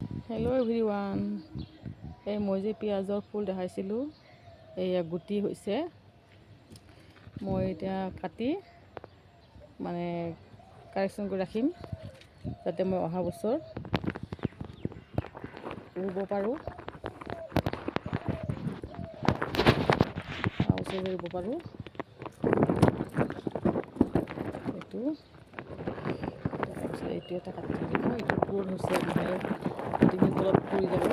Hello' everyone, এই মই যে পিঁয়াজৰ ফুল দেখাইছিলোঁ, এয়া গুটি হৈছে। মই এতিয়া কাটি মানে কালেকশ্যন কৰি ৰাখিম, যাতে মই অহা বছৰ ৰুব পাৰোঁ। ৰুব পাৰোঁ। এইটো তাৰপিছত এইটো এটা কাটি দিব। এইটো পুৰণ হৈছে, নহ'লে গুটিখিনি তলত পৰি যাব।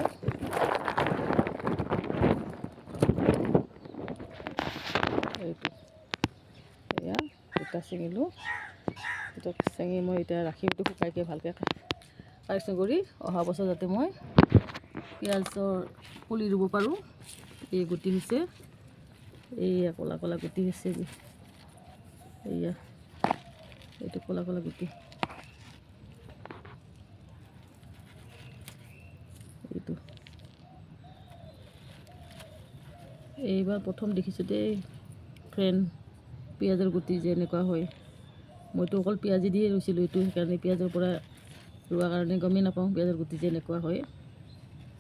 এইটো এয়া দুটা ছিঙিলোঁ। দুটা ছিঙি মই এতিয়া ৰাখিম, এইটো শুকাইকৈ ভালকৈ কালেকশ্যন কৰি অহা বছৰ যাতে মই পিঁয়াজৰ পুলি ৰুব পাৰোঁ। এই গুটি হৈছে, এইয়া ক'লা ক'লা গুটি হৈছে যে, এইয়া এইটো ক'লা ক'লা গুটি। এইটো এইবাৰ প্ৰথম দেখিছোঁ দেই ফ্ৰেণ্ড, পিঁয়াজৰ গুটি যে এনেকুৱা হয়। মইতো অকল পিঁয়াজি দিয়ে ৰুইছিলোঁ, এইটো সেইকাৰণে পিঁয়াজৰ পৰা ৰোৱাৰ কাৰণে গমেই নাপাওঁ পিঁয়াজৰ গুটি যে এনেকুৱা হয়।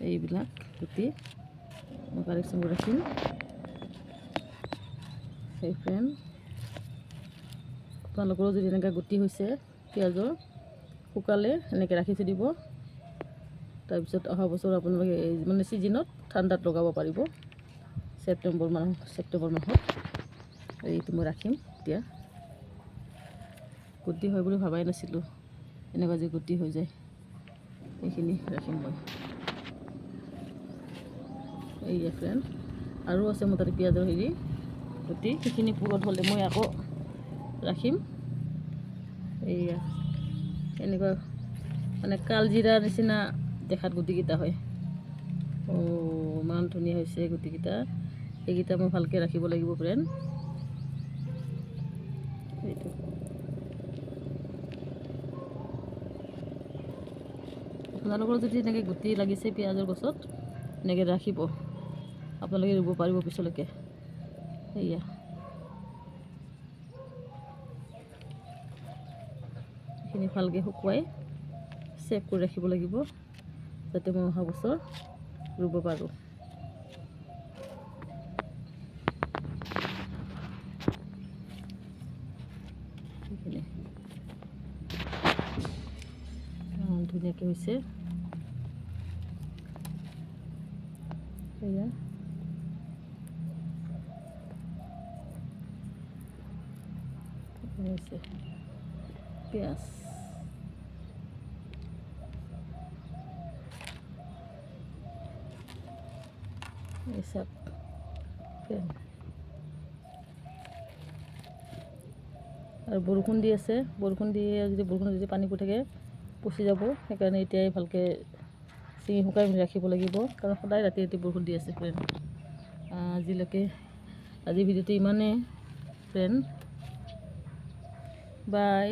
এইবিলাক গুটি মই কালেকশ্যন কৰি ৰাখিম। সেই ফ্ৰেণ্ড, আপোনালোকৰো যদি এনেকৈ গুটি হৈছে পিঁয়াজৰ, শুকালে এনেকৈ ৰাখি থৈ দিব। তাৰপিছত অহা বছৰ আপোনালোকে এই মানে ছিজনত ঠাণ্ডাত লগাব পাৰিব। ছেপ্টেম্বৰ মাহত এইটো মই ৰাখিম। এতিয়া গুটি হয় বুলি ভবাই নাছিলোঁ, এনেকুৱা যে গুটি হৈ যায়। এইখিনি ৰাখিম মই। এইয়া ফ্ৰেণ্ড, আৰু আছে মোৰ তাতে পিঁয়াজৰ গুটি, সেইখিনি পূৰণ হ'লে মই আকৌ ৰাখিম। এইয়া এনেকুৱা মানে কালজিৰাৰ নিচিনা দেখাত গুটিকেইটা হয়। ইমান ধুনীয়া হৈছে গুটিকেইটা। এইকেইটা মই ভালকৈ ৰাখিব লাগিব ফ্ৰেণ্ড। এইটো আপোনালোকৰ যদি এনেকৈ গুটি লাগিছে পিঁয়াজৰ গছত, এনেকৈ ৰাখিব, আপোনালোকে ৰুব পাৰিব পিছলৈকে। এইয়া এইখিনি ভালকৈ শুকুৱাই চেভ কৰি ৰাখিব লাগিব, যাতে মই অহা বছৰ ৰুব পাৰোঁ। এইখিনি ধুনীয়াকৈ হৈছে। এয়া হৈছে পিঁয়াজ। এই চাওক আৰু বৰষুণ দি আছে, বৰষুণত যদি পানী পৰি থাকে পচি যাব। সেইকাৰণে এতিয়াই ভালকৈ ছিঙি শুকাই ৰাখিব লাগিব, কাৰণ সদায় ৰাতি ৰাতি বৰষুণ দি আছে ফ্ৰেণ্ড। আজিৰ ভিডিঅ'টো ইমানেই ফ্ৰেণ্ড, বাই।